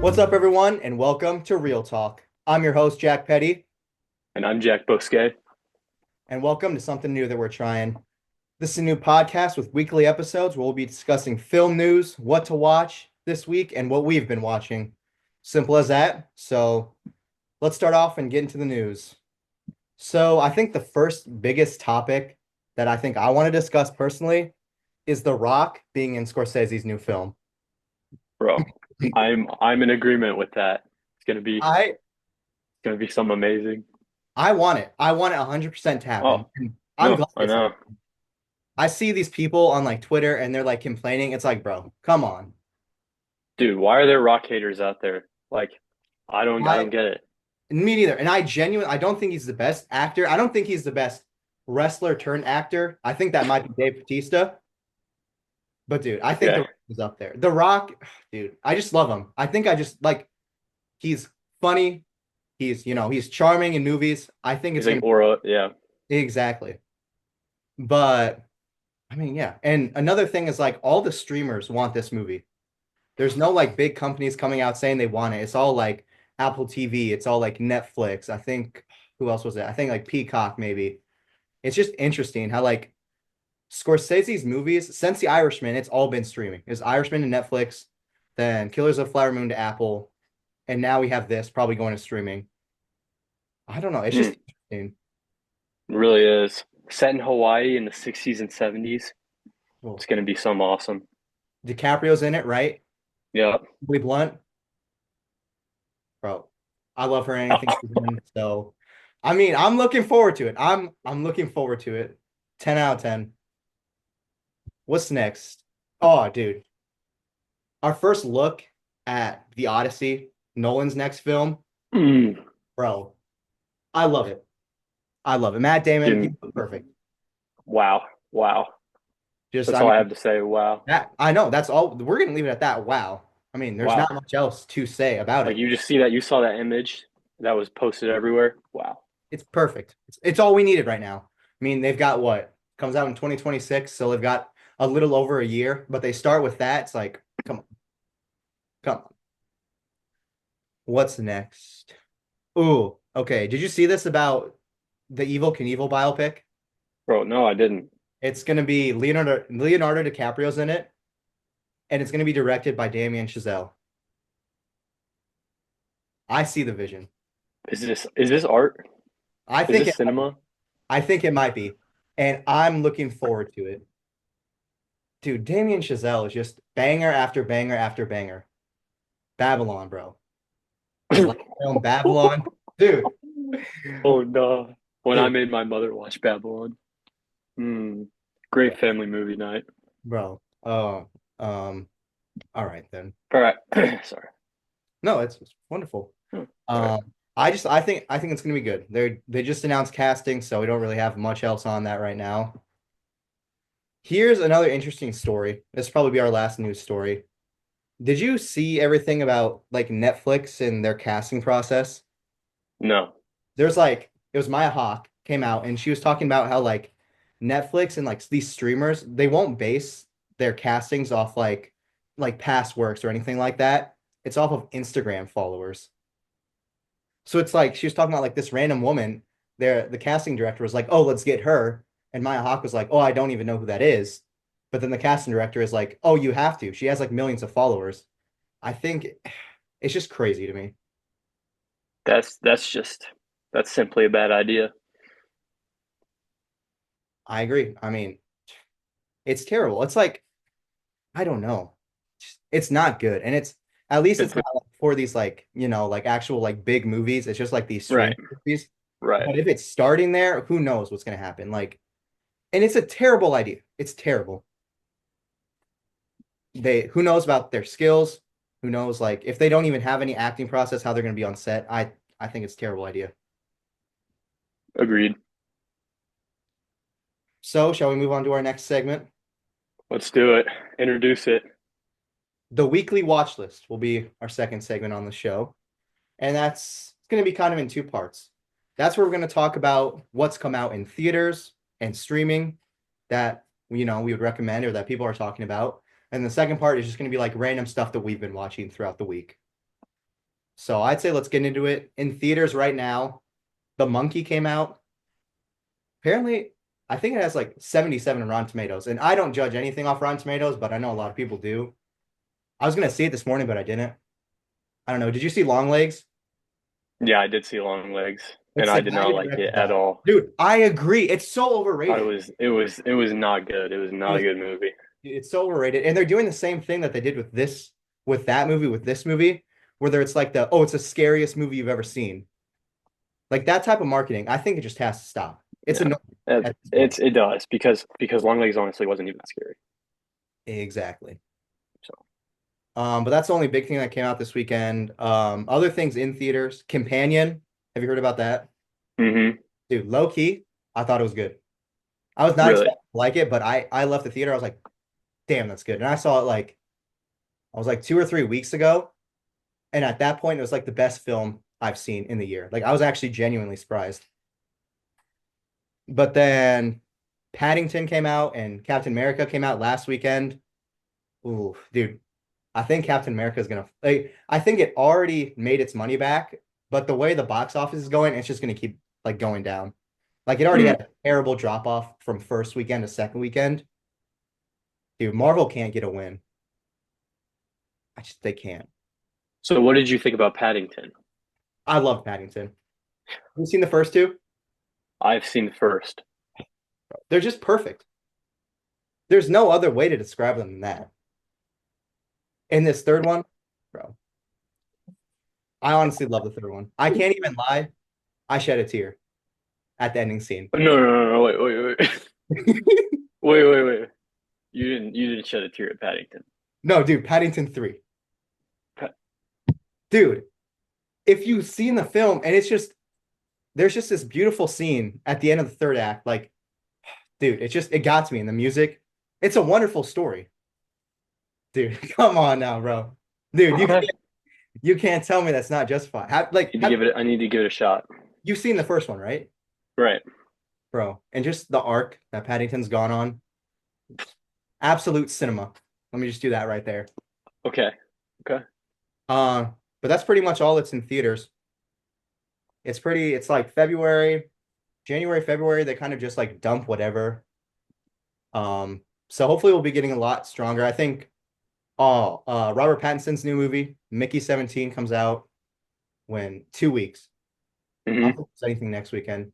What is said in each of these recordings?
What's up, everyone, and welcome to Real Talk. I'm your host, Jack Petty, And I'm Jack Bousquet. and welcome to something new that we're trying. This is a new podcast with weekly episodes where we'll be discussing film news, what to watch this week, and what we've been watching. Simple as that. So let's start off and get into the news. So I think the first biggest topic that I think I want to discuss personally is The Rock being in Scorsese's new film. Bro, I'm in agreement with that. I It's gonna be some amazing. I want it. I want it 100% to happen. Oh, And I'm no, glad I it's know. happening. I see these people on like Twitter and they're like complaining. It's like, bro, come on. Dude, why are there rock haters out there? Like, I I don't get it. Me neither. And I don't think he's the best actor. I don't think he's the best wrestler turned actor. I think that might be Dave Bautista. But dude, I think The Okay. Rock is up there. The Rock, dude, I just love him. I think I just like he's funny. He's charming in movies. I think He's it's like gonna aura, yeah. exactly. But I mean, yeah. And another thing is like all the streamers want this movie. There's no like big companies coming out saying they want it. It's all like Apple TV. It's all like Netflix. I think who else was it? I think like Peacock maybe. It's just interesting how like Scorsese's movies since The Irishman, it's all been streaming. It's Irishman to Netflix, then Killers of the Flower Moon to Apple, and now we have this probably going to streaming. I don't know. It's Mm, just interesting. it really is. Set in Hawaii in the 60s and 70s. Well, It's gonna be some awesome. DiCaprio's in it, right? Yeah. Really Blunt, bro. I love her in anything she's in. So, I mean, I'm looking forward to it. I'm looking forward to it. 10 out of 10. What's next? Oh, dude. Our first look at The Odyssey, Nolan's next film. Mm, Bro, I love it. I love it. Matt Damon, he's dude, perfect. wow. Wow. Just, That's I all I mean, have to say. Wow. that I know that's all. We're gonna leave it at that. Wow. I mean, there's not Wow. much else to say about Like it. you saw that image that was posted everywhere. Wow. It's perfect. It's all we needed right now. I mean, they've got what comes out in 2026, so they've got a little over a year, but they start with that. It's like, come on, come on. What's next? Ooh, okay. Did you see this about the Evil Knievel biopic? Bro, no, I didn't. It's gonna be Leonardo DiCaprio's in it, and it's gonna be directed by Damien Chazelle. I see the vision. Is this art? I Is think this it cinema? I think it might be, and I'm looking forward to it. Dude, Damien Chazelle is just banger after banger after banger. Babylon, bro. His last film, Babylon. Dude, Oh no. When I dude, made my mother watch Babylon. Hmm. Great family movie night. bro. Oh, um, all right then. All right. Sorry. No, it's wonderful. Hmm. All right. Um, I think it's gonna be good. They just announced casting, so we don't really have much else on that right now. Here's another interesting story. This will probably be our last news story. Did you see everything about like Netflix and their casting process? No. There's like it was Maya Hawke came out and she was talking about how like Netflix and like these streamers they won't base their castings off like past works or anything like that. It's off of Instagram followers. So it's like she was talking about like this random woman. There, the casting director was like, "Oh, let's get her," and Maya Hawke was like, "Oh, I don't even know who that is." But then the casting director is like, "Oh, you have to. She has like millions of followers." I think it's just crazy to me. That's simply a bad idea. I agree. I mean, it's terrible. It's like I don't know. It's not good. And it's at least it's It's not like for these like, like actual like big movies. It's just like these right. streaming movies. Right. But if it's starting there, who knows what's gonna happen? Like, and it's a terrible idea. It's terrible. Who knows about their skills? Who knows like if they don't even have any acting process, how they're gonna be on set. I think it's a terrible idea. Agreed. So shall we move on to our next segment? Let's do it. Introduce it. The weekly watch list will be our second segment on the show. And that's going to be kind of in two parts. That's where we're going to talk about what's come out in theaters and streaming that we would recommend or that people are talking about. And the second part is just going to be like random stuff that we've been watching throughout the week. So I'd say let's get into it. In theaters right now, The Monkey came out. Apparently, I think it has like 77 on Rotten Tomatoes. And I don't judge anything off Rotten Tomatoes, but I know a lot of people do. I was gonna see it this morning, but I didn't. I don't know. Did you see Long Legs? Yeah, I did see Long Legs, and It's I the did guy not who like it directed at that. all. Dude, I agree. It's so I overrated. was it was not good. It was It not a was good movie. it's so overrated. And they're doing the same thing that they did with that movie, with this movie, where it's like it's the scariest movie you've ever seen. Like that type of marketing, I think it just has to stop. It's Yeah, annoying it, at this point. it does because Long Legs honestly wasn't even that scary. Exactly. So, But that's the only big thing that came out this weekend. Other things in theaters, Companion. Have you heard about that? hmm Dude, low key, I thought it was good. I was not really, expecting to like it, but I left the theater. I was like, damn, that's good. And I saw it like I was like 2 or 3 weeks ago. And at that point, it was like the best film I've seen in the year. Like I was actually genuinely surprised. But then Paddington came out and Captain America came out last weekend. Ooh, dude, I think Captain America is gonna like I think it already made its money back, but the way the box office is going, it's just gonna keep like going down. Like it already mm. had a terrible drop off from first weekend to second weekend. Dude, Marvel can't get a win. They can't. So what did you think about Paddington? I love Paddington. Have you seen the first two? I've seen the first. They're just perfect. There's no other way to describe them than that. In this third one, bro, I honestly love the third one. I can't even lie. I shed a tear at the ending scene. No, wait. Wait. You didn't shed a tear at Paddington. No, dude, Paddington 3. Pa- Dude, if you've seen the film and there's just this beautiful scene at the end of the third act, like, dude, it got to me in the music. It's a wonderful story. Dude, come on now, bro. Dude, Okay. you can't tell me that's not justified. I need to give it a shot. You've seen the first one, right? Right. Bro. And just the arc that Paddington's gone on. Absolute cinema. Let me just do that right there. Okay. Okay. Uh, but that's pretty much all that's in theaters. It's like January, February, they kind of just like dump whatever. So hopefully we'll be getting a lot stronger. I think Robert Pattinson's new movie, Mickey 17, comes out when 2 weeks. I don't hmm think there's anything next weekend.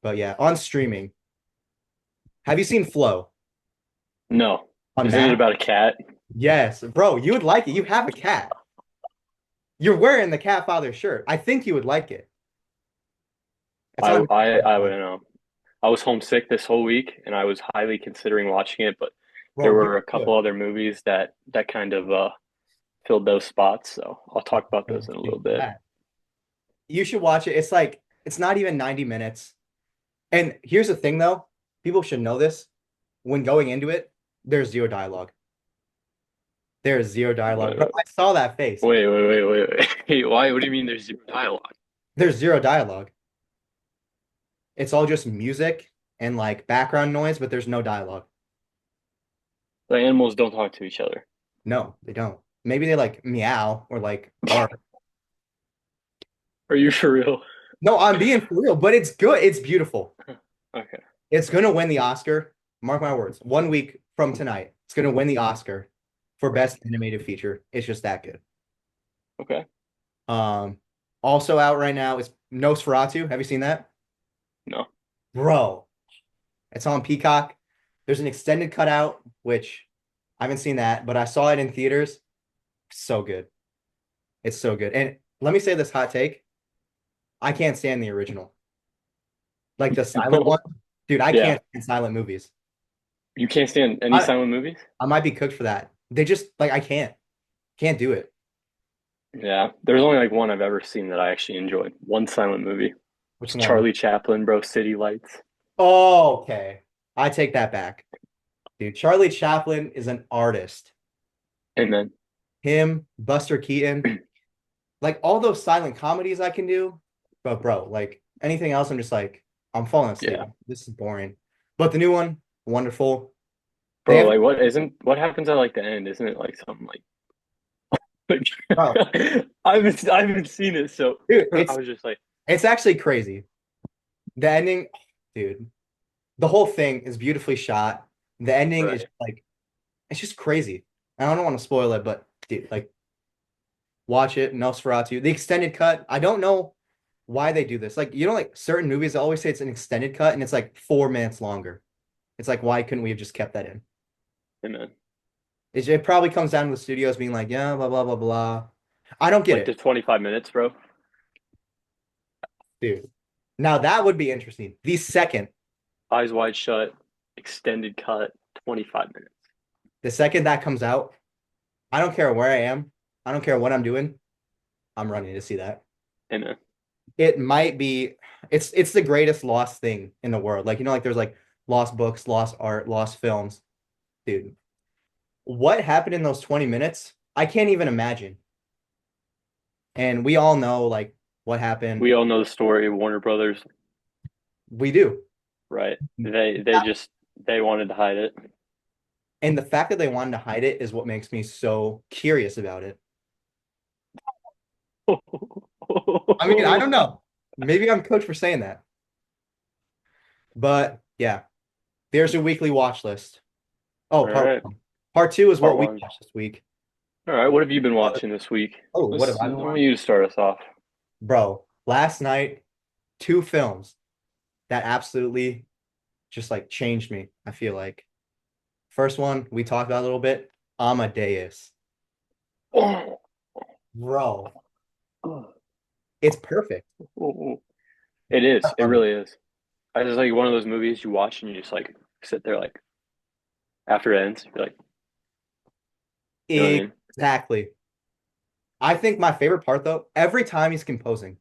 But yeah, on streaming. Have you seen Flow No. on Isn't it Matt? about a cat? Yes, bro, you would like it. You have a cat. You're wearing the cat father shirt. I think you would like it. It's on. I wouldn't know. I was homesick this whole week and I was highly considering watching it, but there Bro, you were a couple should. other movies that kind of filled those spots. So I'll talk about those in a little Dude, bit. you should watch it. It's like it's not even 90 minutes. And here's the thing though, people should know this. When going into it, there's zero dialogue. There is zero dialogue. Bro, Wait, I saw that face. wait. Why? What do you mean there's zero dialogue? There's zero dialogue. It's all just music and like background noise, but there's no dialogue. The animals don't talk to each other. No, they don't. Maybe they like meow or like bark. Are you for real? No, I'm being for real, but it's good. It's beautiful. Okay. It's gonna win the Oscar. Mark my words. 1 week from tonight, it's gonna win the Oscar for Best Animated Feature. It's just that good. Okay. Um, Also out right now is Nosferatu. Have you seen that? No. Bro, it's on Peacock. There's an extended cutout, which I haven't seen that, but I saw it in theaters. So good. It's so good. And let me say this hot take. I can't stand the original. Like the silent one. Dude, I Yeah. can't stand silent movies. You can't stand any I, silent movies? I might be cooked for that. They just like I can't do it. Yeah. There's only like one I've ever seen that I actually enjoyed. One silent movie. Which It's one? Charlie Chaplin, bro. City Lights. Oh, okay. I take that back. Dude, Charlie Chaplin is an artist. And then, Him, Buster Keaton, like all those silent comedies I can do. But bro, like anything else, I'm just like, I'm falling asleep. yeah, This is boring. But the new one, wonderful. They bro. have What happens at like the end? Isn't it like something like Like, Bro, I haven't seen it, so dude, I it's was just like, it's actually crazy. The ending, dude, the whole thing is beautifully shot. The ending is right. like it's just crazy. I don't want to spoil it, but dude, like watch it, Nosferatu. The extended cut, I don't know why they do this. Like, you know, like certain movies always say it's an extended cut and it's like 4 minutes longer. It's like, why couldn't we have just kept that in? Hey, man. It probably comes down to the studios being like, yeah, blah, blah, blah, blah. I don't get Like the it, 25 minutes, bro. dude. Now that would be interesting. Eyes wide shut, extended cut, 25 minutes. The second that comes out, I don't care where I am. I don't care what I'm doing. I'm running to see that. Hey, man. It might be, it's the greatest lost thing in the world. Like, you know, like there's like lost books, lost art, lost films. Dude, what happened in those 20 minutes? I can't even imagine. And we all know like what happened. We all know the story of Warner Brothers, We do. right? They wanted to hide it. And the fact that they wanted to hide it is what makes me so curious about it. I mean, I don't All know. Maybe I'm cooked for saying that. But yeah, there's a weekly watch list. Oh, part right. one. Part two is Part what we one. watched this week. All right. What have you been Uh, watching this week? oh, what have Let's. I I been want watching? you to start us off. Bro, last night, two films that absolutely just like changed me, I feel like. First one, we talked about a little bit, Amadeus. Oh, Bro, it's perfect. it I is. It love it. really is. I just like one of those movies you watch and you just like sit there like after it ends, you're like, you know what I mean? Exactly. I think my favorite part though, every time he's composing,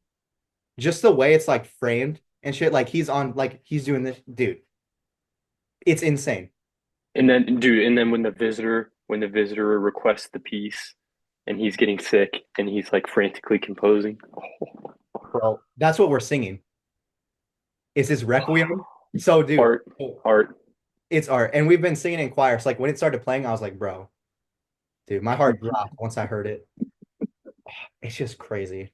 just the way it's like framed and shit, like he's on, like he's doing this, dude. It's insane, And then, dude, and then when the visitor requests the piece and he's getting sick and he's like frantically composing. bro. That's what we're singing. Is his Requiem? So, dude, Art, art. it's art, and we've been singing in choir. So, like when it started playing, I was like, bro, dude, my heart dropped once I heard it. It's just crazy.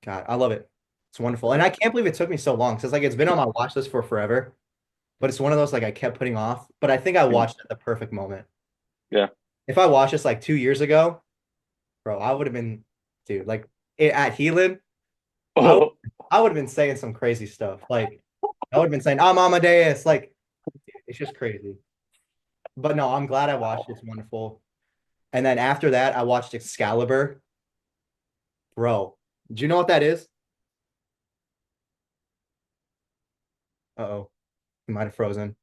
God, I love it. It's wonderful, and I can't believe it took me so long because like it's been on my watch list for forever. But it's one of those like I kept putting off. But I think I watched it at the perfect moment. Yeah. If I watched this like 2 years ago, bro, I would have been, dude, like at Healing, I would Oh, I would have been saying some crazy stuff. Like I would have been saying, I'm Amadeus. Like it's just crazy. But no, I'm glad I watched it. It's wonderful. And then after that, I watched Excalibur. Bro, do you know what that is? Uh-oh, he might have frozen.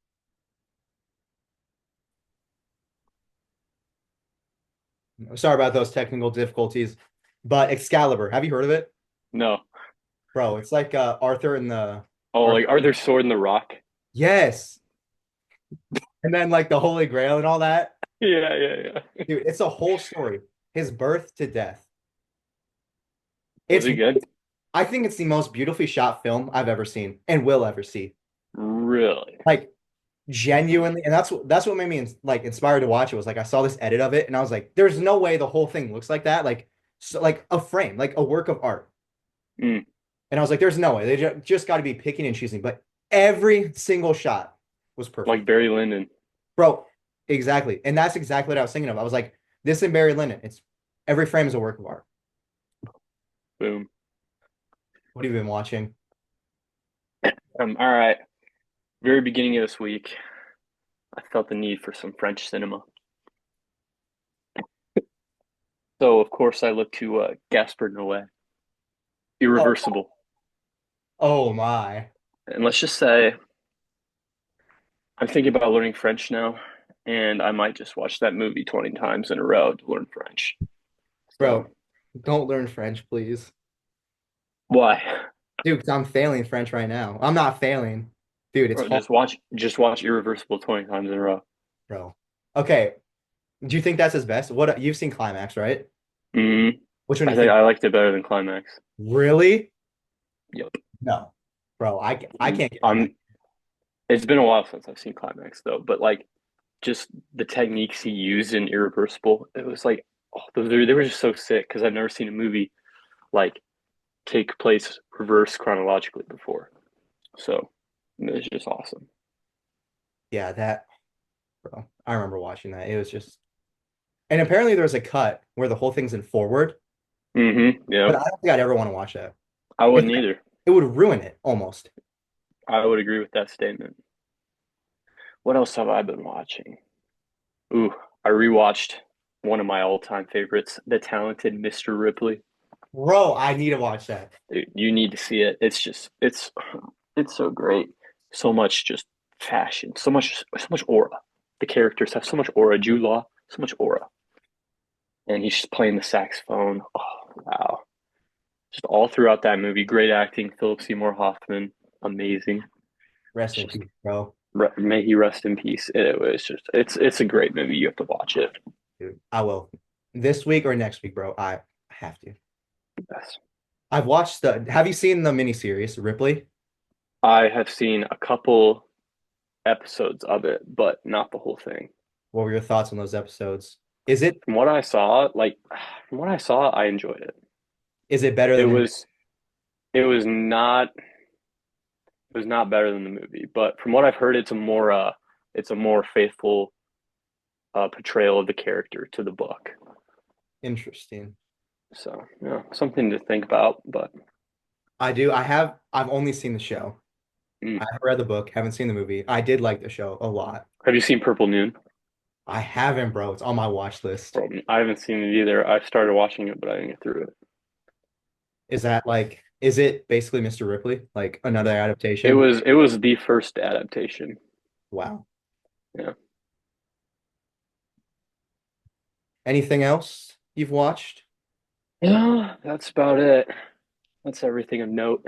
Sorry about those technical difficulties. But Excalibur, have you heard of it? no. Bro, it's like Arthur and the Oh, Arthur. like Arthur's Sword in the Rock. Yes. And then like the Holy Grail and all that. Yeah, yeah, yeah. Dude, it's a whole story. His birth to death. Was It's it good? I think it's the most beautifully shot film I've ever seen and will ever see. Really? Like genuinely, and that's what made me like inspired to watch it was like I saw this edit of it and I was like, there's no way the whole thing looks like that. Like so, like a frame, like a work of art. Mm, And I was like, there's no way. They just got to be picking and choosing. But every single shot was perfect. like Barry Lyndon. Bro, exactly. And that's exactly what I was thinking of. I was like, this and Barry Lyndon, it's every frame is a work of art. Boom. What have you been watching? All right. Very beginning of this week, I felt the need for some French cinema. So, of course, I looked to Gaspard Noé, Oh, Irreversible. oh my. And let's just say I'm thinking about learning French now, and I might just watch that movie 20 times in a row to learn French. So, Bro, don't learn French, please. why? Dude, 'cause I'm failing French right now. I'm not failing. Dude, it's Bro, hard, just watch Irreversible 20 times in a row. bro. Okay. Do you think that's his best? What you've seen Climax, right? Mm, Which one do I you think think? I liked it better than Climax. Really? Yep. No. Bro, I Mm, can't get behind that. I'm. It's been a while since I've seen Climax though, but like just the techniques he used in Irreversible, it was like Oh, they were just so sick because I've never seen a movie like take place reverse chronologically before. So it was just awesome. Yeah, that, bro. I remember watching that. It was just, and apparently there's a cut where the whole thing's in forward, Yeah, but I don't think I'd ever want to watch that. I It's, wouldn't either. it would ruin it almost. I would agree with that statement. What else have I been watching? Ooh, I rewatched one of my all-time favorites, The Talented Mr. Ripley. Bro, I need to watch that. Dude, you need to see it. It's so great. So much just fashion, so much aura. The characters have so much aura. Jude Law, so much aura, and he's just playing the saxophone. Oh wow! Just all throughout that movie, great acting. Philip Seymour Hoffman, amazing. Rest It's in just peace, bro. may he rest in peace. It was just it's a great movie. You have to watch it. Dude, I will. This week or next week, bro. I have to. Yes. I've watched have you seen the miniseries, Ripley? I have seen a couple episodes of it, but not the whole thing. What were your thoughts on those episodes? Is it From what I saw, from what I saw, I enjoyed it. is it better It than was it was not it was not better than the movie, but from what I've heard, it's a more faithful portrayal of the character to the book. interesting? So yeah, something to think about. But I do. I've only seen the show. mm. I haven't read the book, haven't seen the movie. I did like the show a lot. Have you seen Purple Noon? I haven't, bro. It's on my watch list. I haven't seen it either. I started watching it, but I didn't get through it. Is it basically Mr. Ripley? Like another It adaptation? was it was the first adaptation. Wow. Yeah. Anything else you've watched? Yeah, that's about it. That's everything of note.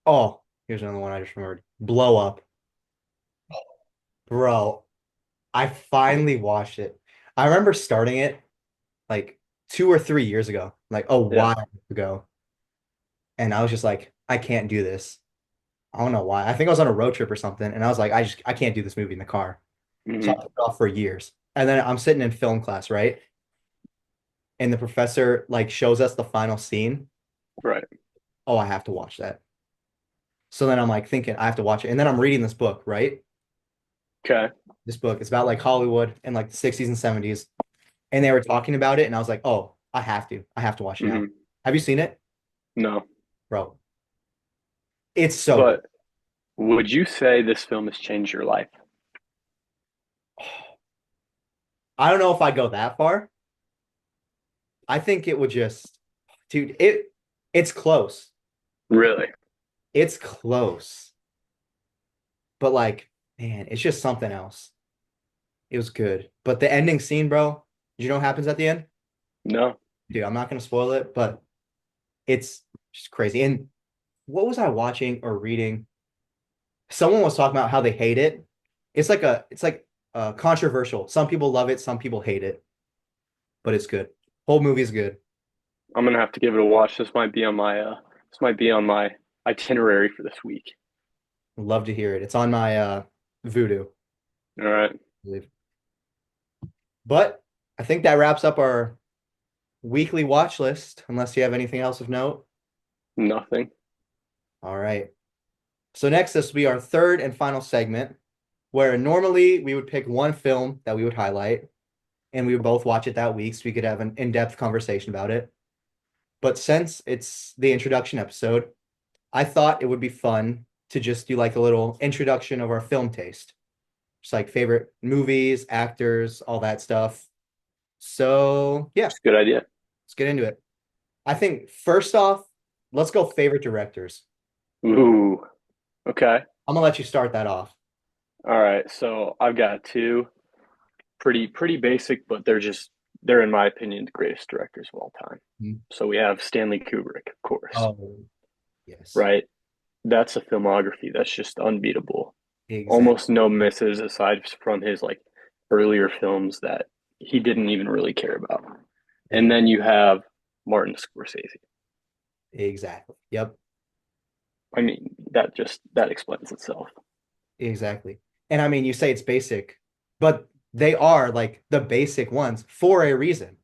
Oh, here's another one I just remembered. Blow Up. Bro, I finally watched it. I remember starting it like 2 or 3 years ago, like a Yeah. while ago. And I was just like, I can't do this. I don't know why. I think I was on a road trip or something, and I was like, I can't do this movie in the car. So I hmm put it off for years. And then I'm sitting in film class, right? And the professor like shows us the final scene. Right. Oh, I have to watch that. So then I'm like thinking I have to watch it. And then I'm reading this book, right? Okay. This book. It's about like Hollywood in like the 60s and 70s. And they were talking about it, and I was like, oh, I have to. I have to watch it now. hmm Have you seen it? No. Bro, it's so good. But would you say this film has changed your life? I don't know if I go that far. I think it would just, dude, it's close. Really? It's close. But like, man, it's just something else. It was good. But the ending scene, bro, you know what happens at the end? No. Dude, I'm not gonna spoil it, but it's just crazy. And what was I watching or reading? Someone was talking about how they hate it. It's like controversial. Some people love it, some people hate it, but it's good. Whole movie is good. I'm gonna have to give it a watch. This might be on my itinerary for this week. Love to hear it. It's on my Voodoo, I All right. believe. But I think that wraps up our weekly watch list, unless you have anything else of note. Nothing. All right. So next, this will be our third and final segment, where normally we would pick one film that we would highlight, and we would both watch it that week so we could have an in-depth conversation about it. But since it's the introduction episode, I thought it would be fun to just do like a little introduction of our film taste. Just like favorite movies, actors, all that stuff. So yeah, It's a good idea. let's get into it. I think first off, let's go favorite directors. Ooh. Okay. I'm gonna let you start that off. All right. So I've got two pretty basic, but they're in my opinion the greatest directors of all time. Mhm. So we have Stanley Kubrick, of course, Oh, yes, right? That's a filmography that's just unbeatable. exactly. Almost no misses aside from his like earlier films that he didn't even really care about. And then you have Martin Scorsese. Exactly. Yep, I mean, that explains itself. exactly. And I mean, you say it's basic, but they are like the basic ones for a reason.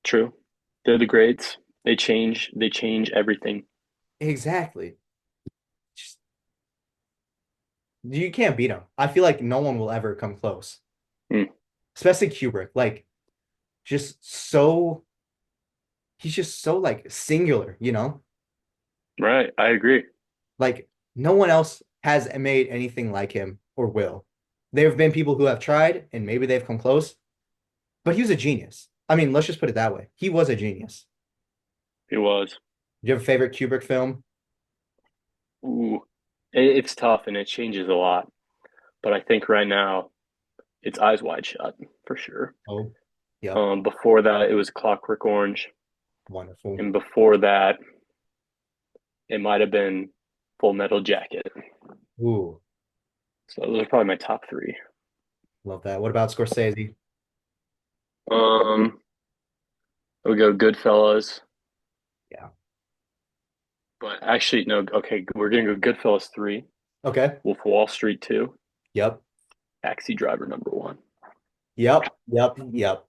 True. They're the greats. They change everything. Exactly. Just, you can't beat them. I feel like no one will ever come close, Mm, especially Kubrick. Like, just so he's just so like singular, you know? right. I agree. Like no one else has made anything like him or will. There have been people who have tried and maybe they've come close, but he was a genius. I mean, let's just put it that way. He was a genius. It was. Do you have a favorite Kubrick film? Ooh. It's tough and it changes a lot. But I think right now it's Eyes Wide Shut for sure. Oh, yep. Before that, it was Clockwork Orange, Wonderful. and before that, it might have been Full Metal Jacket. Ooh, So those are probably my top three. love that. What about Scorsese? Um, we go Goodfellas, Yeah. but actually no. Okay, we're gonna go Goodfellas three, Okay. Wolf of Wall Street two, Yep. Taxi Driver number one. Yep. Yep. Yep.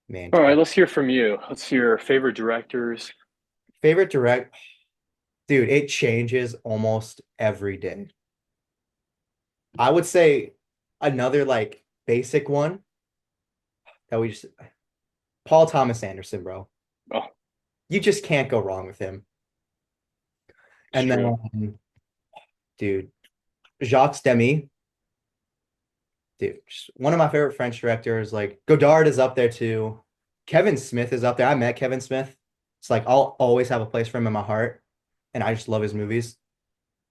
Man, All right, let's hear from you. Let's hear favorite directors. favorite direct, dude, it changes almost every day. I would say another like basic one that we just Paul Thomas Anderson, bro. Oh, You just can't go wrong with him. it's And then, true. dude, Jacques Demy, dude, just one of my favorite French directors. Like Godard is up there too. Kevin Smith is up there. I met Kevin Smith. It's like I'll always have a place for him in my heart, and I just love his movies.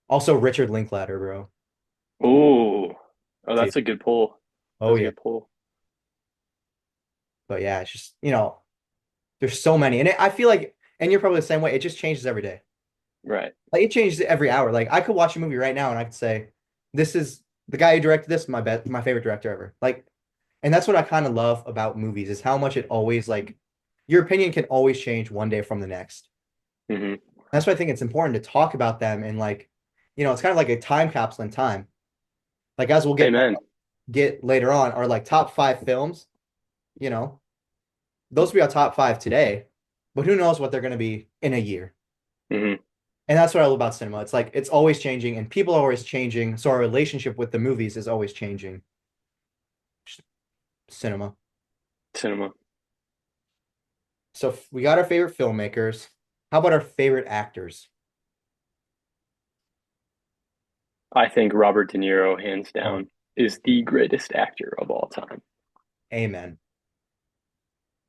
Also, Richard Linklater, bro. Ooh, oh, Dude, that's a good pull. oh That's a yeah. good pull. But yeah, it's just there's so many, and I feel like, and you're probably the same way. It just changes every day. Right. Like it changes every hour. Like I could watch a movie right now and I could say, this is the guy who directed this, my favorite director ever. Like, and that's what I kind of love about movies is how much it always like your opinion can always change one day from the next. Hmm. That's why I think it's important to talk about them and like, it's kind of like a time capsule in time. Like as we'll Amen. get later on, our like top five films, you know, those will be our top five today, but who knows what they're going to be in a year. Hmm. And that's what I love about cinema. It's like it's always changing and people are always changing. So our relationship with the movies is always changing. Cinema. Cinema. So we got our favorite filmmakers. How about our favorite actors? I think Robert De Niro, hands Oh, down, is the greatest actor of all time. amen.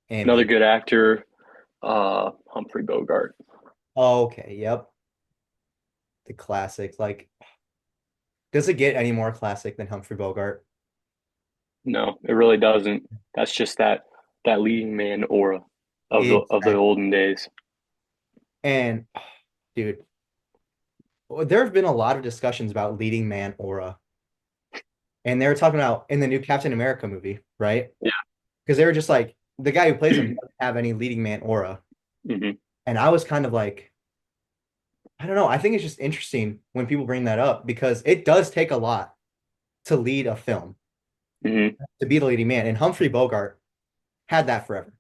Another Amen. good actor, Humphrey Bogart. Okay, yep. The classic. Like, does it get any more classic than Humphrey Bogart? No, it really doesn't. That's just that leading man aura of the Exactly. olden days. And dude, there have been a lot of discussions about leading man aura. And they were talking about in the new Captain America movie, right? Yeah. Because they were just like, the guy who plays him doesn't have any leading man aura. Hmm. And I was kind of like, I don't know. I think it's just interesting when people bring that up because it does take a lot to lead a film, Hmm. to be the leading man. And Humphrey Bogart had that forever.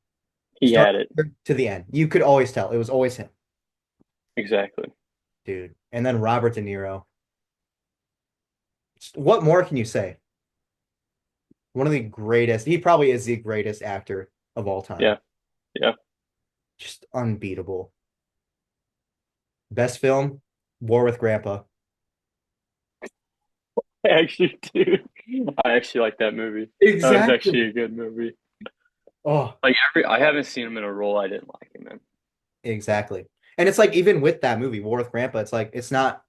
He Start had it. to the end. You could always tell. It was always him, Exactly. dude. And then Robert De Niro. What more can you say? One of the greatest. He probably is the greatest actor of all time. Yeah. Yeah. Just unbeatable. Best film, War with Grandpa. I actually do. I actually like that movie. That was actually Exactly. a good movie. Oh, Like I haven't seen him in a role I didn't like him in. exactly. And it's like even with that movie, War with Grandpa, it's like it's not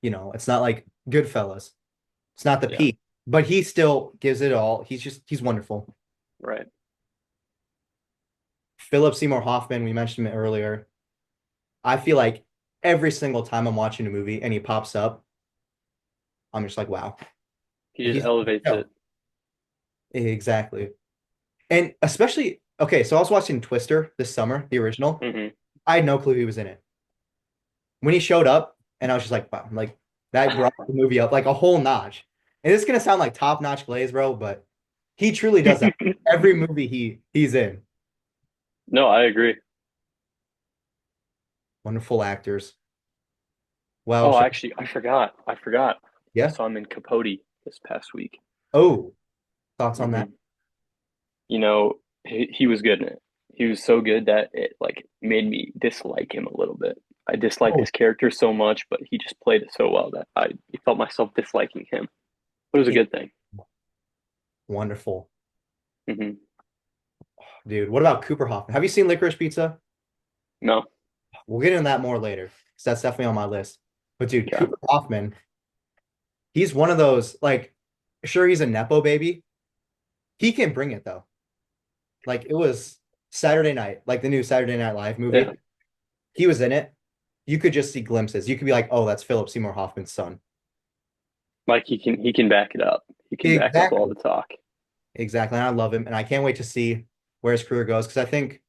like Goodfellas. It's not the Yeah. peak, but he still gives it all. He's wonderful. Right. Philip Seymour Hoffman, we mentioned him earlier. I feel like every single time I'm watching a movie and he pops up, I'm just like, wow, He just he's elevates no, it. exactly. And especially, okay, so I was watching Twister this summer, the original. Hmm. I had no clue he was in it. When he showed up, and I was just like, wow, like that brought the movie up like a whole notch. And it's gonna sound like top notch glaze, bro, but He truly does that. Every movie he's in. No, I agree. Wonderful actors. Well, Oh, actually, I forgot. I forgot. I yeah. saw him in Capote this past week. Oh, thoughts on that? hmm You know, he was good in it. He was so good that it like made me dislike him a little bit. I disliked Oh, his character so much, but he just played it so well that I felt myself disliking him. It was a yeah. good thing. Wonderful. hmm Dude, what about Cooper Hoffman? Have you seen Licorice Pizza? No, We'll get into that more later because that's definitely on my list. But dude, yeah, Cooper Hoffman, he's one of those, like, sure, he's a Nepo baby. He can bring it though. Like, it was Saturday night, like the new Saturday Night Live yeah. movie. He was in it. You could just see glimpses. You could be like, oh, that's Philip Seymour Hoffman's son. Like he can back it up. He can back up all Exactly. the talk. Exactly. And I love him. And I can't wait to see where his career goes because I think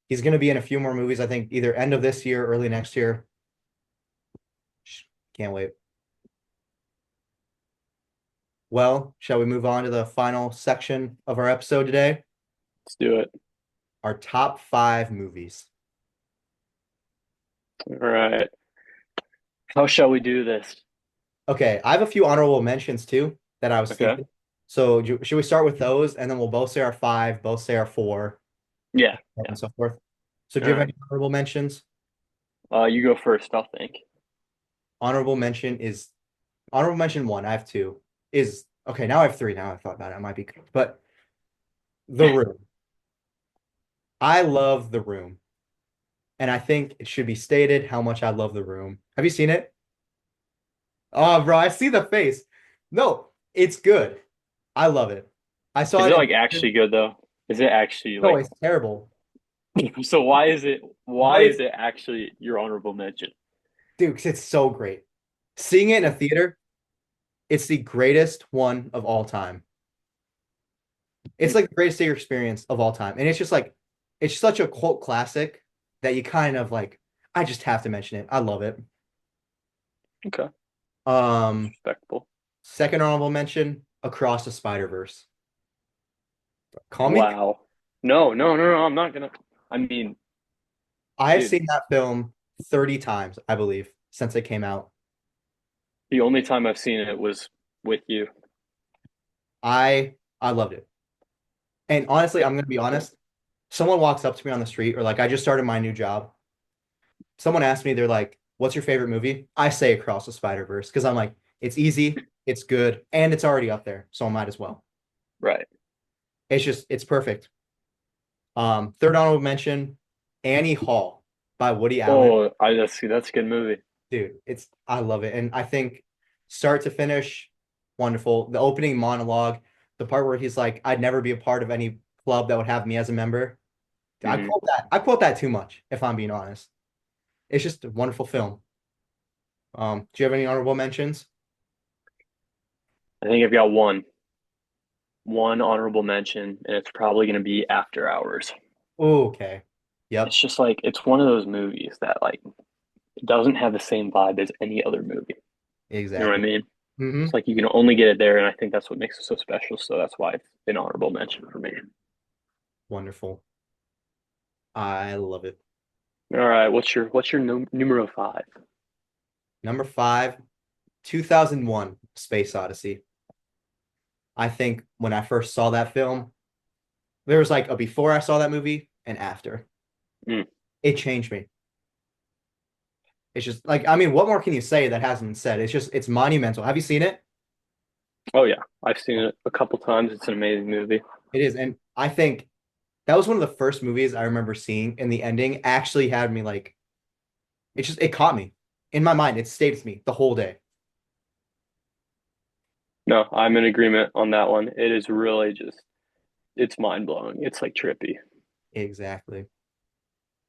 he's going to be in a few more movies. I think either end of this year, early next year. Can't wait. Well, shall we move on to the final section of our episode today? Let's do it. Our top five movies. All right. How shall we do this? Okay, I have a few honorable mentions too that I was Okay. thinking. So should we start with those and then we'll both say our five, both say our four, Yeah. and Yeah. so forth. So do All you have right. any honorable mentions? You go first, I'll think. Honorable mention is honorable mention one. I have two. Is okay. Now I have three. Now I thought about it. I might be, but The Room. I love The Room, and I think it should be stated how much I love The Room. Have you seen it? Oh, bro, I see the face. No, it's good. I love it. I saw Is it it in like actually good though? Is it actually no, like it's terrible. so why But is it's it actually your honorable mention? dude, 'cause it's so great. Seeing it in a theater, it's the greatest one of all time. It's like the greatest theater experience of all time. And it's just like it's such a cult classic that you kind of like I just have to mention it. I love it. Okay. Um, Respectable. second honorable mention, Across the Spider-Verse. Call me. Wow. No, no, no, no, I'm not gonna I mean, I've dude, seen that film 30 times, I believe, since it came out. the only time I've seen it was with you. I loved it. And honestly, I'm gonna be Okay. honest. Someone walks up to me on the street, or like I just started my new job. Someone asked me, they're like, "What's your favorite movie?" I say Across the Spider-Verse because I'm like, it's easy, it's good, and it's already up there, so I might as well. Right. It's perfect. Third honorable mention, Annie Hall by Woody Allen. Oh, I see that's a good movie. Dude, I love it. And I think start to finish, wonderful. The opening monologue, the part where he's like, I'd never be a part of any club that would have me as a member. hmm I quote that too much, if I'm being honest. It's just a wonderful film. Do you have any honorable mentions? I think I've got one honorable mention, and it's probably gonna be After Hours. Oh, okay. Yep, It's just like it's one of those movies that like it doesn't have the same vibe as any other movie. You know what I exactly. mean? Hmm. It's like you can only get it there, and I think that's what makes it so special. So that's why it's an honorable mention for me. Wonderful. I love it. All right, what's your numero five? Number five, 2001, Space Odyssey. I think when I first saw that film, there was like a before I saw that movie and after. Mm. It changed me. It's just like, I mean, what more can you say that hasn't been said? It's monumental. Have you seen it? Oh yeah, I've seen it a couple times. It's an amazing movie. It is. And I think that was one of the first movies I remember seeing, and the ending actually had me like, it caught me in my mind. It stayed with me the whole day. No, I'm in agreement on that one. It is really just it's mind blowing. It's like trippy. Exactly.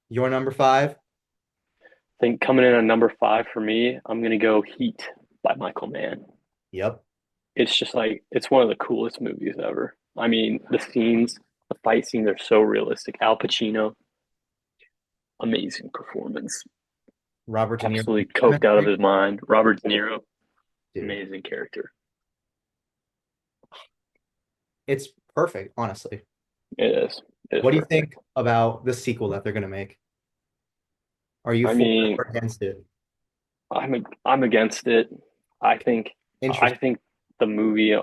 Your number five? I think coming in at number five for me, I'm gonna go Heat by Michael Mann. Yep. It's just like it's one of the coolest movies ever. I mean, the fight scenes are so realistic. Al Pacino, amazing performance. Robert De Niro. Absolutely coked out of Chemistry. his mind. Robert De Niro, Dude, amazing character. it's perfect, honestly. It is. It is What do you perfect. think about the sequel that they're gonna make? Are you I for mean, or against it? I'm against it. I think I Interesting. think the movie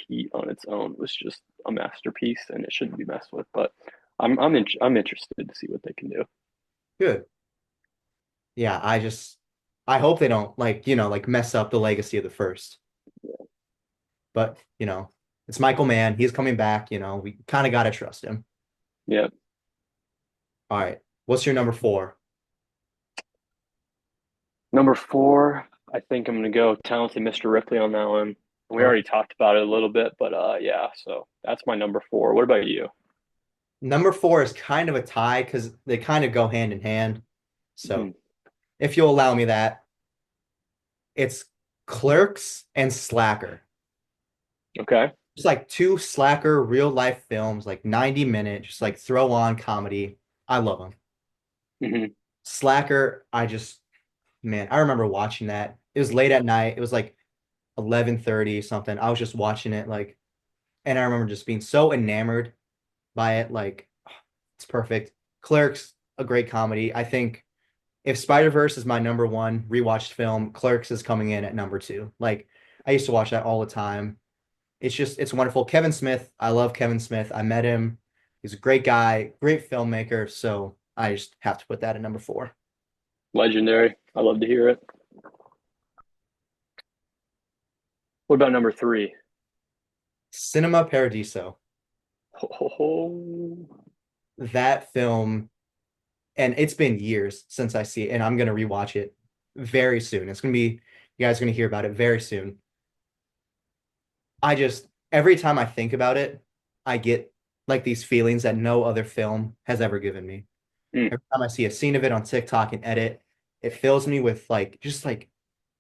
Heat on its own was just a masterpiece, and it shouldn't be messed with. But I'm interested to see what they can do. Good. Yeah, I hope they don't like, like mess up the legacy of the first. But, it's Michael Mann. He's coming back, we kind of gotta trust him. Yeah. All right. What's your number four? Number four, I think I'm gonna go talented Mr. Ripley on that one. We Oh, already talked about it a little bit, but yeah, so that's my number four. What about you? number four is kind of a tie because they kind of go hand in hand. So Hmm. if you'll allow me that, it's Clerks and Slacker. Okay. Just like two Slacker real life films, like 90 minutes, just like throw on comedy. I love them. Hmm. Slacker, man, I remember watching that. It was late at night. It was like 11:30 something. I was just watching it and I remember just being so enamored by it. Like, it's perfect. Clerks, a great comedy. I think if Spider-Verse is my number one rewatched film, Clerks is coming in at number two. Like, I used to watch that all the time. It's wonderful. Kevin Smith, I love Kevin Smith. I met him. He's a great guy, great filmmaker. So I just have to put that at number four. Legendary. I love to hear it. What about number three? Cinema Paradiso. Ho, ho, ho. That film, and it's been years since I see it, and I'm gonna rewatch it very soon. You guys are gonna hear about it very soon. Every time I think about it, I get like these feelings that no other film has ever given me. Mm, Every time I see a scene of it on TikTok and edit, it fills me with like just like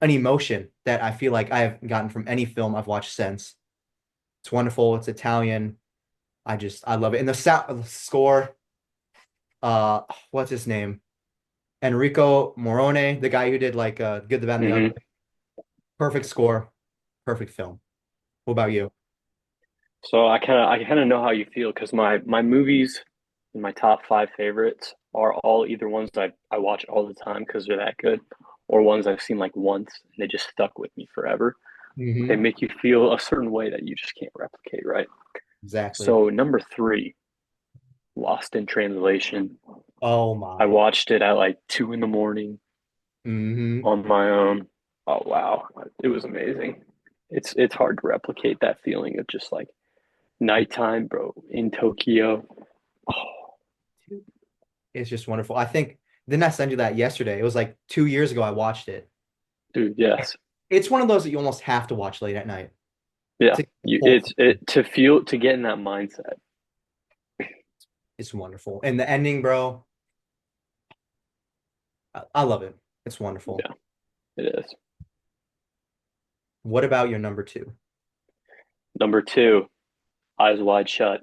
an emotion that I feel like I have gotten from any film I've watched since. It's wonderful. It's Italian. I love it. And the score, what's his name? Enrico Morone, the guy who did like Good, the Bad, and the hmm. Ugly. Perfect score, perfect film. What about you? So I kind of know how you feel because my movies and my top five favorites are all either ones that I watch all the time because they're that good, or ones I've seen like once and they just stuck with me forever. They Hmm. make you feel a certain way that you just can't replicate, right? Exactly. So number three, Lost in Translation. Oh I my. watched it at like 2 in the morning Hmm. on my own. Oh wow, it was amazing. It's hard to replicate that feeling of just like nighttime, bro, in Tokyo. Oh, It's just wonderful. I think didn't I send you that yesterday? It was like 2 years ago I watched it. dude, yes, It's one of those that you almost have to watch late at night yeah. to get the You, whole it's thing. it to feel to get in that mindset. It's wonderful. And the ending, bro, I love it. It's wonderful. Yeah, it is. What about your number two? Number two, Eyes Wide Shut.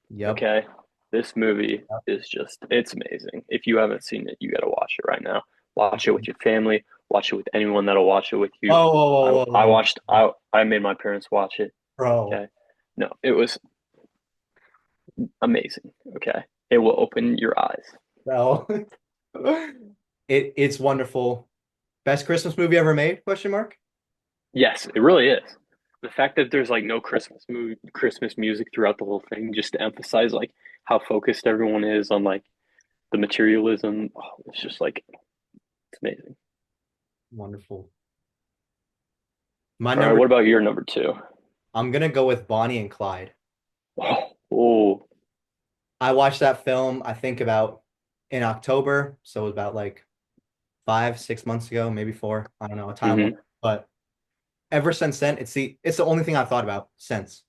Yep. Okay, this movie Yep. is it's amazing. If you haven't seen it, you got to watch it right now. Watch it with your family. Watch it with anyone that'll watch it with you. Whoa, whoa, I whoa, whoa, I whoa, watched whoa. I made my parents watch it. Bro, Okay, no, it was amazing. Okay, it will open your eyes. bro. It's wonderful. Best Christmas movie ever made? Question mark. Yes, it really is. The fact that there's like no Christmas music throughout the whole thing, just to emphasize like how focused everyone is on like the materialism. Oh, it's just like it's amazing. Wonderful. My All right, number, what about your number two? I'm gonna go with Bonnie and Clyde. Oh, oh. I watched that film, I think about in October, so it was about like 5, 6 months ago, maybe four. I don't know, a time Hmm. limit. But ever since then, it's the only thing I've thought about since.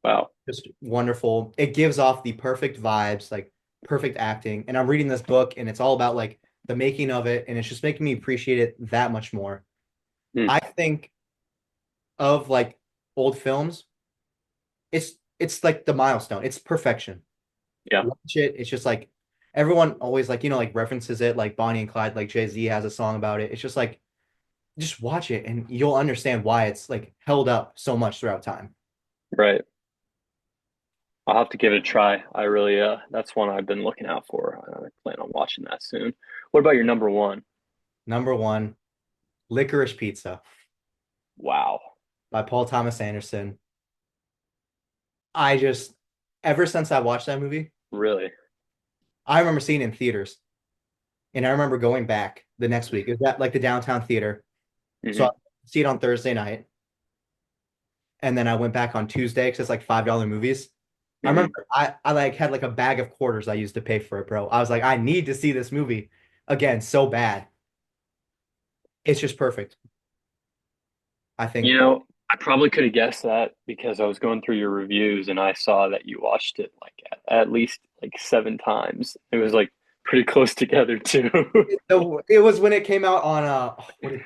Wow. Just wonderful. It gives off the perfect vibes, like perfect acting. And I'm reading this book and it's all about like the making of it, and it's just making me appreciate it that much more. Mm, I think of like old films, it's like the milestone. It's perfection. yeah, Watch it. It's just like everyone always like, like references it, like Bonnie and Clyde, like Jay-Z has a song about it. It's just like just watch it and you'll understand why it's like held up so much throughout time. right. I'll have to give it a try. I really, that's one I've been looking out for. I plan on watching that soon. What about your number one? Number one, Licorice Pizza Wow, by Paul Thomas Anderson. I just, ever since I watched that movie, really? I remember seeing it in theaters. And I remember going back the next week. It was at like the downtown theater. So I Hmm. see it on Thursday night. And then I went back on Tuesday because it's like $5 movies. I Hmm. remember I like had like a bag of quarters I used to pay for it, bro. I was like, I need to see this movie again so bad. It's just perfect. I think I probably could have guessed that because I was going through your reviews and I saw that you watched it like at least like 7 times. It was like pretty close together too. it was when it came out on what is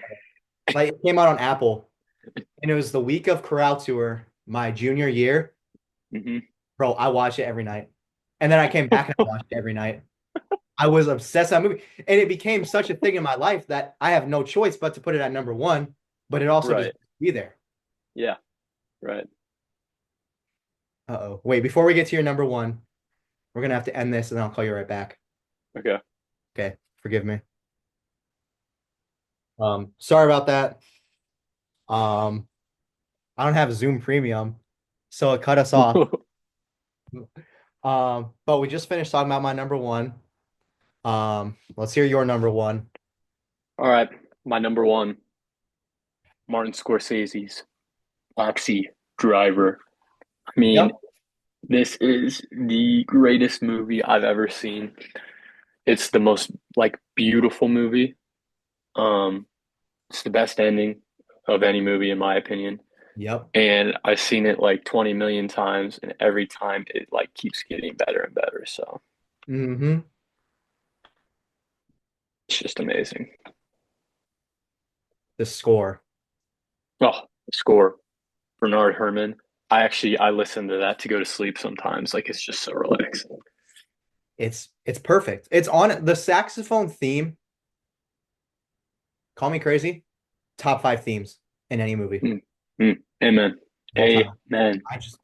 that? Like it came out on Apple and it was the week of Corral Tour, my junior year. Hmm. Bro, I watched it every night. And then I came back and I watched it every night. I was obsessed with that movie. And it became such a thing in my life that I have no choice but to put it at number one, but it also just Right. be there. Yeah. Right. Uh-oh. Wait, before we get to your number one, we're gonna have to end this and then I'll call you right back. Okay. Okay, forgive me. Sorry about that. Um, I don't have Zoom Premium, so it cut us off. But we just finished talking about my number one. Let's hear your number one. All right. My number one, Martin Scorsese's Taxi Driver. I mean, Yep. this is the greatest movie I've ever seen. It's the most like beautiful movie. Um, it's the best ending of any movie in my opinion. Yep. And I've seen it like 20 million times, and every time it like keeps getting better and better. So Mm-hmm. it's just amazing. The score. Oh, the score, Bernard Herrmann. I listen to that to go to sleep sometimes. Like it's just so relaxing. It's perfect. It's on the saxophone theme. Call me crazy. Top five themes in any movie Mm, amen. of all time. Amen. I just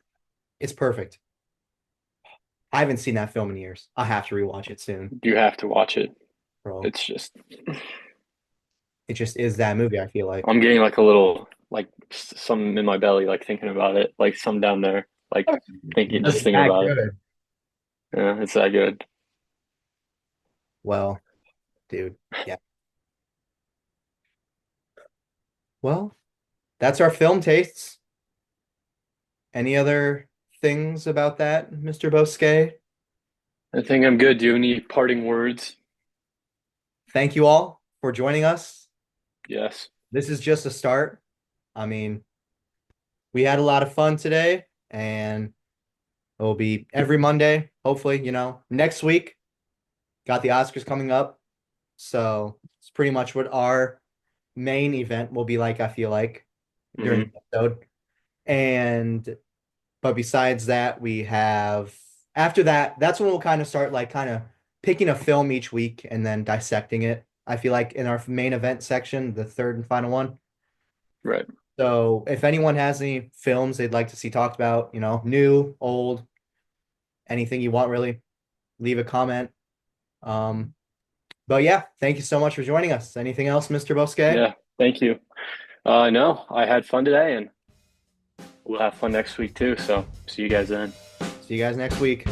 it's perfect. I haven't seen that film in years. I have to rewatch it soon, You have to watch it. bro. It's just It just is that movie, I feel like. I'm getting like a little like some in my belly, like thinking about it, like some down there, like thinking, just Just thinking that about it. good. Yeah, it's that good. Well, dude. Yeah. Well, that's our film tastes. Any other things about that, Mr. Bousquet? I think I'm good. Do you have any parting words? Thank you all for joining us. Yes. This is just a start. I mean, we had a lot of fun today, and it'll be every Monday, hopefully, next week. Got the Oscars coming up. So it's pretty much what our main event will be like, I feel like, during Hmm. the episode. And but besides that, we have after that, that's when we'll kind of start like kind of picking a film each week and then dissecting it. I feel like in our main event section, the third and final one. Right. So if anyone has any films they'd like to see talked about, new, old, anything you want really, leave a comment. Um, but yeah, thank you so much for joining us. Anything else, Mr. Bosquet? Yeah. Thank you. No, I had fun today, and we'll have fun next week too. So see you guys then. See you guys next week.